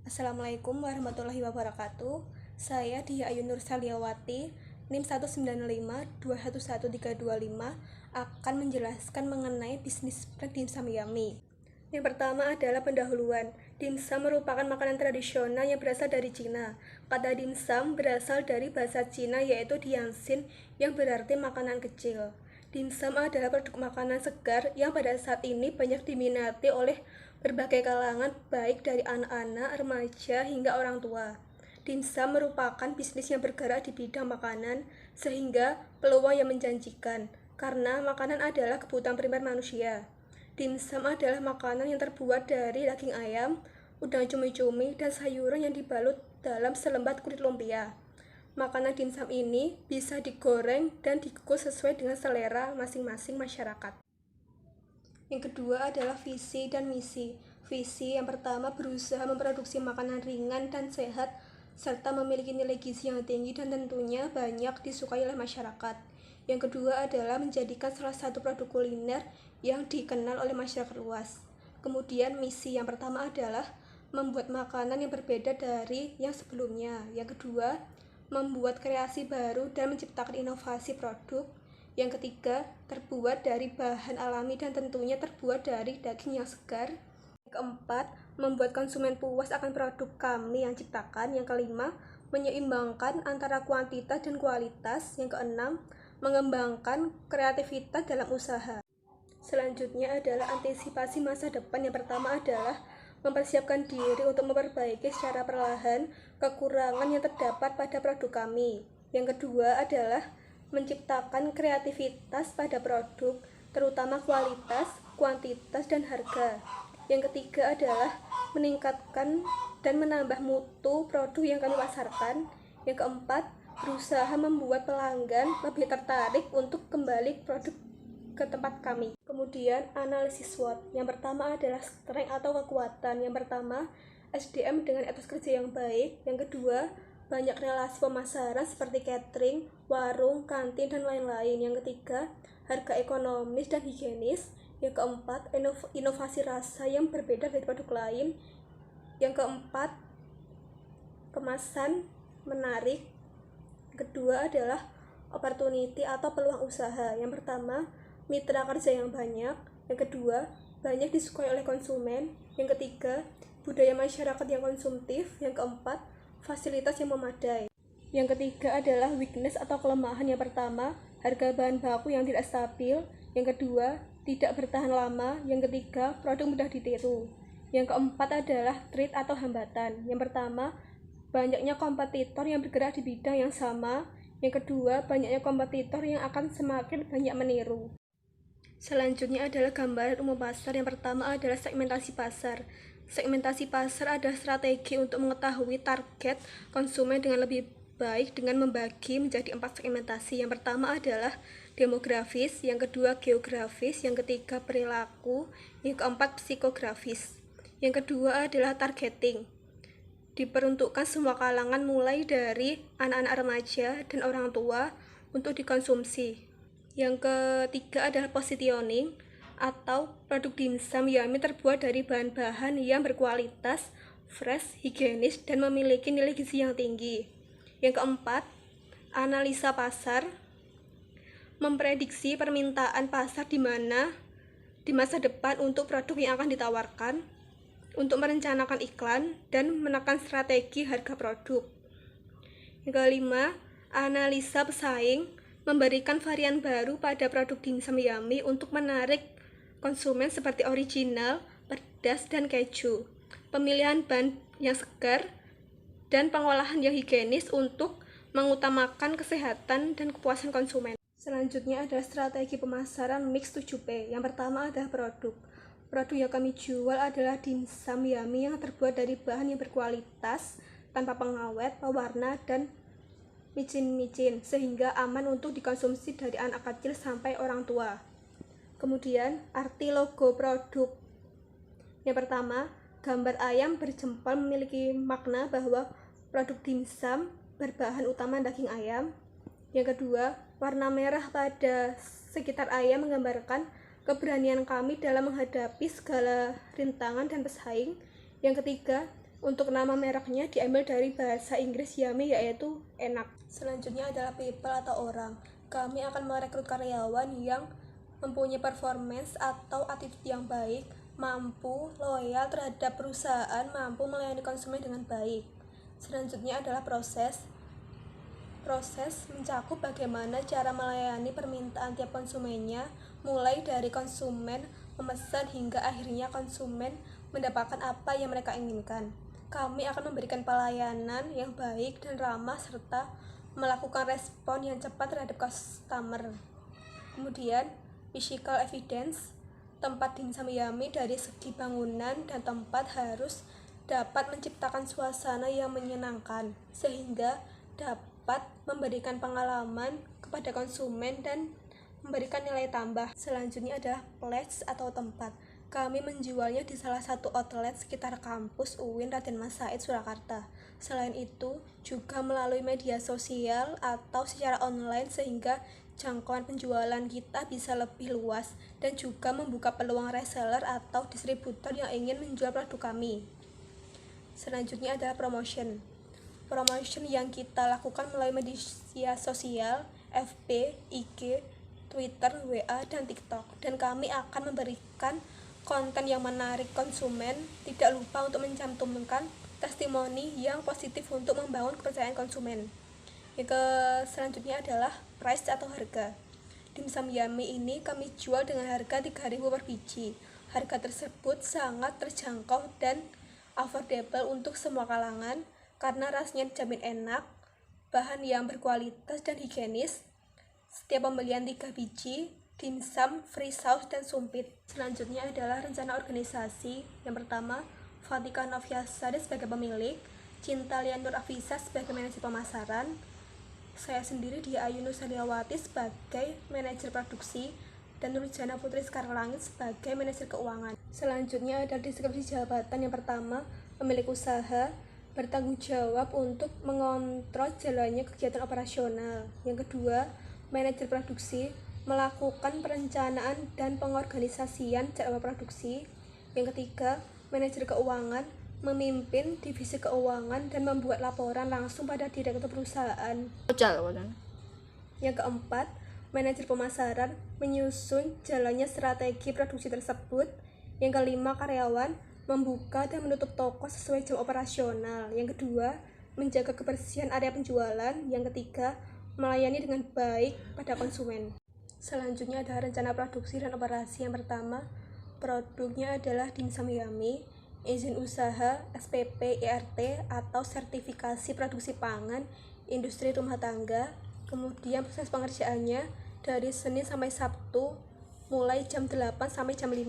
Assalamualaikum warahmatullahi wabarakatuh. Saya Dia Ayu Nur Saliawati, NIM 195211325 akan menjelaskan mengenai bisnis brand dimsum Yummy. Yang pertama adalah pendahuluan. Dimsum merupakan makanan tradisional yang berasal dari Cina. Kata dimsum berasal dari bahasa Cina yaitu diansin yang berarti makanan kecil. Dimsum adalah produk makanan segar yang pada saat ini banyak diminati oleh berbagai kalangan baik dari anak-anak, remaja hingga orang tua. Dimsum merupakan bisnis yang bergerak di bidang makanan sehingga peluang yang menjanjikan karena makanan adalah kebutuhan primer manusia. Dimsum adalah makanan yang terbuat dari daging ayam, udang cumi-cumi, dan sayuran yang dibalut dalam selembar kulit lumpia. Makanan dimsum ini bisa digoreng dan dikukus sesuai dengan selera masing-masing masyarakat. Yang kedua adalah visi dan misi. Visi yang pertama berusaha memproduksi makanan ringan dan sehat serta memiliki nilai gizi yang tinggi dan tentunya banyak disukai oleh masyarakat. Yang kedua adalah menjadikan salah satu produk kuliner yang dikenal oleh masyarakat luas. Kemudian misi yang pertama adalah membuat makanan yang berbeda dari yang sebelumnya. Yang kedua, membuat kreasi baru dan menciptakan inovasi produk. Yang ketiga, terbuat dari bahan alami dan tentunya terbuat dari daging yang segar. Yang keempat, membuat konsumen puas akan produk kami yang ciptakan. Yang kelima, menyeimbangkan antara kuantitas dan kualitas. Yang keenam, mengembangkan kreativitas dalam usaha. Selanjutnya adalah antisipasi masa depan. Yang pertama adalah mempersiapkan diri untuk memperbaiki secara perlahan kekurangan yang terdapat pada produk kami. Yang kedua adalah menciptakan kreativitas pada produk, terutama kualitas, kuantitas, dan harga. Yang ketiga adalah meningkatkan dan menambah mutu produk yang kami pasarkan. Yang keempat, berusaha membuat pelanggan lebih tertarik untuk kembali produk ke tempat kami. Kemudian analisis SWOT. Yang pertama adalah strength atau kekuatan. Yang pertama, SDM dengan etos kerja yang baik. Yang kedua, banyak relasi pemasaran seperti catering, warung, kantin, dan lain-lain. Yang ketiga, harga ekonomis dan higienis. Yang keempat, inovasi rasa yang berbeda dari produk lain. Yang keempat, kemasan menarik. Yang kedua adalah opportunity atau peluang usaha. Yang pertama, mitra kerja yang banyak. Yang kedua, banyak disukai oleh konsumen. Yang ketiga, budaya masyarakat yang konsumtif. Yang keempat, fasilitas yang memadai. Yang ketiga adalah weakness atau kelemahan. Yang pertama, harga bahan baku yang tidak stabil. Yang kedua, tidak bertahan lama. Yang ketiga, produk mudah ditiru. Yang keempat adalah threat atau hambatan. Yang pertama, banyaknya kompetitor yang bergerak di bidang yang sama. Yang kedua, banyaknya kompetitor yang akan semakin banyak meniru. Selanjutnya adalah gambaran umum pasar. Yang pertama adalah segmentasi pasar. Segmentasi pasar adalah strategi untuk mengetahui target konsumen dengan lebih baik dengan membagi menjadi 4 segmentasi. Yang pertama adalah demografis, yang kedua geografis, yang ketiga perilaku, yang keempat psikografis. Yang kedua adalah targeting. Diperuntukkan semua kalangan mulai dari anak-anak remaja dan orang tua untuk dikonsumsi. Yang ketiga adalah positioning atau produk dimsum Yummy terbuat dari bahan-bahan yang berkualitas, fresh, higienis, dan memiliki nilai gizi yang tinggi. Yang keempat, analisa pasar, memprediksi permintaan pasar di masa depan untuk produk yang akan ditawarkan, untuk merencanakan iklan, dan menekan strategi harga produk. Yang kelima, analisa pesaing, memberikan varian baru pada produk dimsum Yummy untuk menarik konsumen seperti original, pedas, dan keju. Pemilihan bahan yang segar dan pengolahan yang higienis untuk mengutamakan kesehatan dan kepuasan konsumen. Selanjutnya adalah strategi pemasaran mix 7P. Yang pertama adalah produk. Produk yang kami jual adalah dimsum Yummy yang terbuat dari bahan yang berkualitas, tanpa pengawet, pewarna, dan micin-micin, sehingga aman untuk dikonsumsi dari anak kecil sampai orang tua. Kemudian, arti logo produk. Yang pertama, gambar ayam berjempol memiliki makna bahwa produk dimsum berbahan utama daging ayam. Yang kedua, warna merah pada sekitar ayam menggambarkan keberanian kami dalam menghadapi segala rintangan dan pesaing. Yang ketiga, Untuk nama mereknya diambil dari bahasa Inggris yummy, yaitu enak. Selanjutnya adalah people atau orang. Kami akan merekrut karyawan yang mempunyai performance atau attitude yang baik, mampu, loyal terhadap perusahaan, mampu melayani konsumen dengan baik. Selanjutnya adalah proses. Proses mencakup bagaimana cara melayani permintaan tiap konsumennya, mulai dari konsumen memesan hingga akhirnya konsumen mendapatkan apa yang mereka inginkan. Kami akan memberikan pelayanan yang baik dan ramah serta melakukan respon yang cepat terhadap customer. Kemudian, physical evidence. Tempat dimsum yummy dari segi bangunan dan tempat harus dapat menciptakan suasana yang menyenangkan sehingga dapat memberikan pengalaman kepada konsumen dan memberikan nilai tambah. Selanjutnya adalah place atau tempat. Kami menjualnya di salah satu outlet sekitar kampus UIN Raden Mas Said, Surakarta. Selain itu, juga melalui media sosial atau secara online sehingga jangkauan penjualan kita bisa lebih luas dan juga membuka peluang reseller atau distributor yang ingin menjual produk kami. Selanjutnya adalah promotion. Promotion yang kita lakukan melalui media sosial, FB, IG, Twitter, WA, dan TikTok. Dan kami akan memberikan konten yang menarik konsumen, tidak lupa untuk mencantumkan testimoni yang positif untuk membangun kepercayaan konsumen. Yang selanjutnya adalah price atau harga. Dimsum yummy ini kami jual dengan harga 3.000 per biji. Harga tersebut sangat terjangkau dan affordable untuk semua kalangan karena rasanya dijamin enak, bahan yang berkualitas dan higienis. Setiap pembelian 3 biji, dimsum, free saus, dan sumpit. Selanjutnya adalah rencana organisasi. Yang pertama, Fatika Noviasari sebagai pemilik, Cinta Lianur Afisa sebagai manajer pemasaran, saya sendiri Dia Ayu Nursalyawati sebagai manajer produksi, dan Nurjana Putri Sekarlangit sebagai manajer keuangan. Selanjutnya ada deskripsi jabatan. Yang pertama, pemilik usaha bertanggung jawab untuk mengontrol jalannya kegiatan operasional. Yang kedua, manajer produksi melakukan perencanaan dan pengorganisasian jadwal produksi. Yang ketiga, manajer keuangan memimpin divisi keuangan dan membuat laporan langsung pada direktur perusahaan. Yang keempat, manajer pemasaran menyusun jalannya strategi produksi tersebut. Yang kelima, karyawan membuka dan menutup toko sesuai jam operasional. Yang kedua, menjaga kebersihan area penjualan. Yang ketiga, melayani dengan baik pada konsumen. Selanjutnya ada rencana produksi dan operasi. Yang pertama, produknya adalah dimsum yummy, izin usaha SPP IRT atau sertifikasi produksi pangan industri rumah tangga. Kemudian proses pengerjaannya dari Senin sampai Sabtu mulai jam 8 sampai jam 5.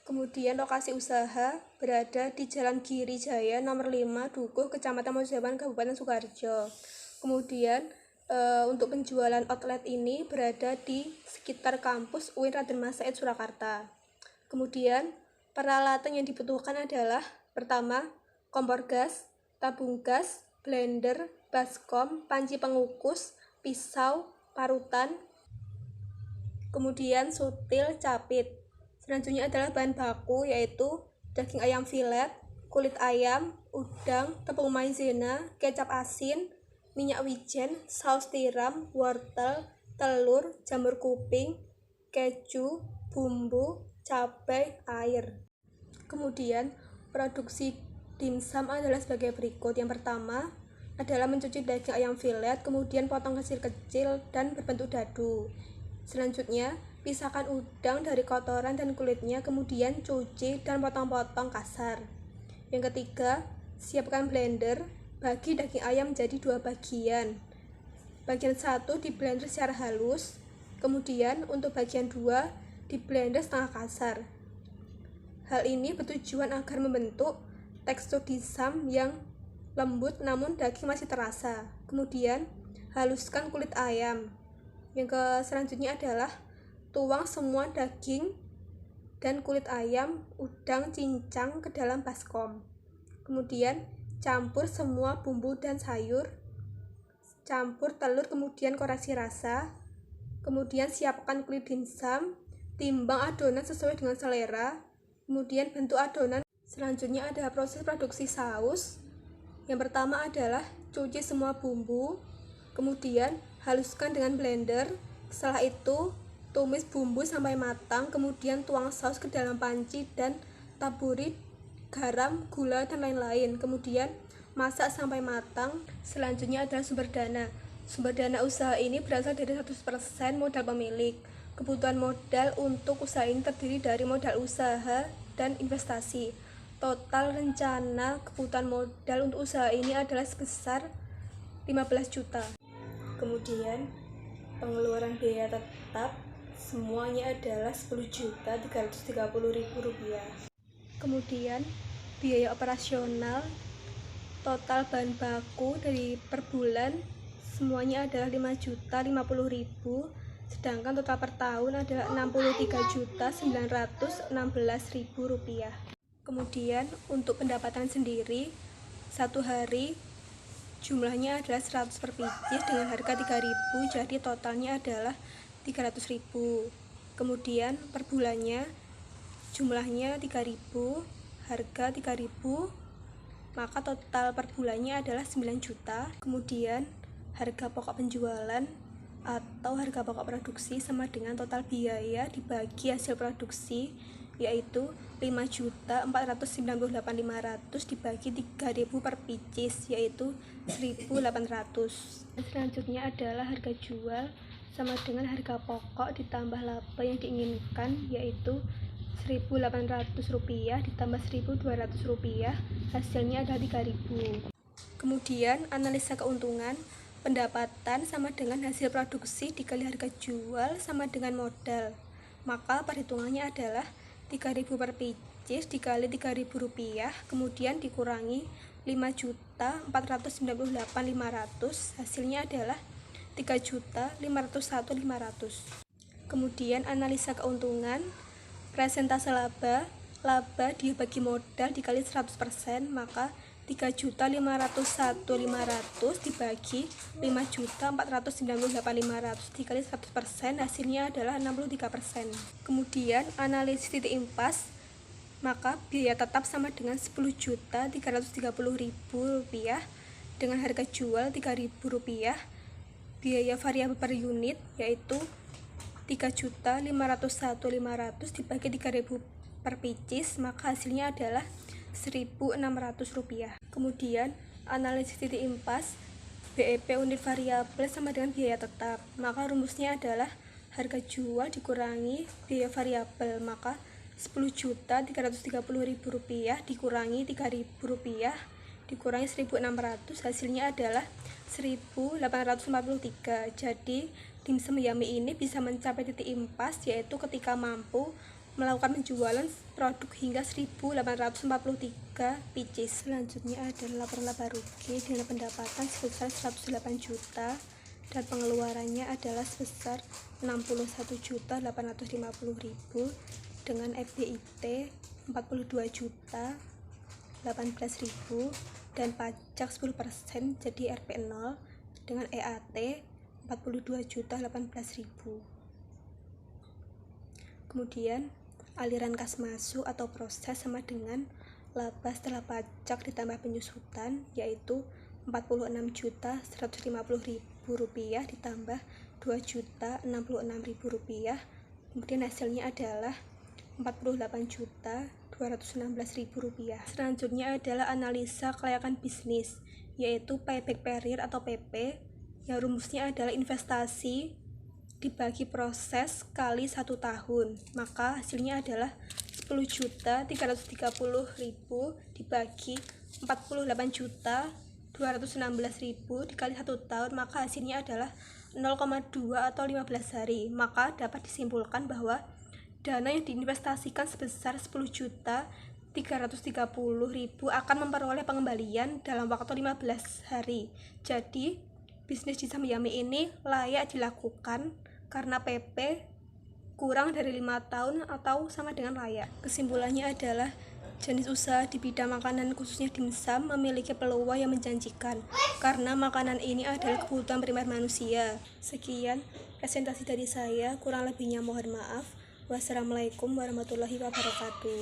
Kemudian lokasi usaha berada di Jalan Giri Jaya nomor 5 Dukuh, Kecamatan Mojaban, Kabupaten Sukoharjo. Kemudian untuk penjualan outlet ini berada di sekitar kampus UIN Raden Mas Said, Surakarta. Kemudian peralatan yang dibutuhkan adalah pertama, kompor gas, tabung gas, blender, baskom, panci pengukus, pisau, parutan, kemudian sutil, capit. Selanjutnya adalah bahan baku yaitu daging ayam filet, kulit ayam, udang, tepung maizena, kecap asin, minyak wijen, saus tiram, wortel, telur, jamur kuping, keju, bumbu, cabai, air. Kemudian produksi dimsum adalah sebagai berikut. Yang pertama adalah mencuci daging ayam filet, kemudian potong kecil-kecil dan berbentuk dadu. Selanjutnya pisahkan udang dari kotoran dan kulitnya, kemudian cuci dan potong-potong kasar. Yang ketiga, siapkan blender. Bagi daging ayam menjadi 2 bagian. Bagian 1 di blender secara halus, kemudian untuk bagian 2 di blender setengah kasar. Hal ini bertujuan agar membentuk tekstur dimsum yang lembut namun daging masih terasa. Kemudian haluskan kulit ayam. Yang selanjutnya adalah tuang semua daging dan kulit ayam, udang, cincang ke dalam baskom. Kemudian campur semua bumbu dan sayur, campur telur, kemudian koreksi rasa. Kemudian siapkan kulit dimsum, timbang adonan sesuai dengan selera. Kemudian bentuk adonan Selanjutnya ada proses produksi saus. Yang pertama adalah cuci semua bumbu, kemudian haluskan dengan blender. Setelah itu tumis bumbu sampai matang, kemudian tuang saus ke dalam panci dan taburi garam, gula, dan lain-lain. Kemudian masak sampai matang. Selanjutnya adalah sumber dana. Sumber dana usaha ini berasal dari 100% modal pemilik. Kebutuhan modal untuk usaha ini terdiri dari modal usaha dan investasi. Total rencana kebutuhan modal untuk usaha ini adalah sebesar 15 juta. Kemudian pengeluaran biaya tetap semuanya adalah 10.330.000 rupiah. Kemudian biaya operasional total bahan baku dari per bulan semuanya adalah 5.050.000, sedangkan total per tahun adalah 63.916.000 rupiah. Kemudian untuk pendapatan sendiri, satu hari jumlahnya adalah 100 per picis dengan harga 3.000, jadi totalnya adalah 300.000. Kemudian per bulannya jumlahnya 3.000, harga 3.000, maka total per bulannya adalah 9 juta. Kemudian harga pokok penjualan atau harga pokok produksi sama dengan total biaya dibagi hasil produksi, yaitu 5.498.500 dibagi 3.000 per picis, yaitu 1.800. Selanjutnya adalah harga jual sama dengan harga pokok ditambah laba yang diinginkan, yaitu Rp1.800 ditambah Rp1.200, hasilnya adalah 3.000. Kemudian analisa keuntungan. Pendapatan sama dengan hasil produksi dikali harga jual sama dengan modal, maka perhitungannya adalah 3.000 per picis dikali Rp3.000, kemudian dikurangi 5.498.500, hasilnya adalah 3.501.500. Kemudian analisa keuntungan. Persentase laba dibagi modal dikali 100%, maka 3.501.500 dibagi 5.498.500 dikali 100%, hasilnya adalah 63%. Kemudian analisis titik impas, maka biaya tetap sama dengan Rp10.330.000 dengan harga jual Rp3.000. Biaya variabel per unit yaitu Rp3.501.500 dibagi 3.000 per picis, maka hasilnya adalah Rp1.600. Kemudian analisis titik impas, BEP unit variabel sama dengan biaya tetap, maka rumusnya adalah harga jual dikurangi biaya variabel, maka Rp10.330.000 dikurangi Rp3.000 dikurangi 1.600, hasilnya adalah 1.843. Jadi dimsum Yummy ini bisa mencapai titik impas, yaitu ketika mampu melakukan penjualan produk hingga 1.843 picis. Selanjutnya adalah laporan laba rugi dengan pendapatan sebesar 108 juta dan pengeluarannya adalah sebesar 61.850.000 dengan EBIT 42 juta 18.000 dan pajak 10% jadi RP0 dengan EAT 42 juta 18.000. Kemudian aliran kas masuk atau proses sama dengan laba setelah pajak ditambah penyusutan, yaitu Rp46.150.000 ditambah Rp2.066.000, kemudian hasilnya adalah Rp48.216.000. Selanjutnya adalah analisa kelayakan bisnis, yaitu payback period atau PP, yang rumusnya adalah investasi dibagi proses kali 1 tahun, maka hasilnya adalah 10.330.000 dibagi 48.216.000 dikali 1 tahun, maka hasilnya adalah 0,2 atau 15 hari. Maka dapat disimpulkan bahwa dana yang diinvestasikan sebesar 10.330.000 akan memperoleh pengembalian dalam waktu 15 hari. Jadi bisnis dimsum Yummy ini layak dilakukan karena PP kurang dari 5 tahun atau sama dengan layak. Kesimpulannya adalah jenis usaha di bidang makanan khususnya dimsum memiliki peluang yang menjanjikan karena makanan ini adalah kebutuhan primer manusia. Sekian presentasi dari saya, kurang lebihnya mohon maaf. Wassalamualaikum warahmatullahi wabarakatuh.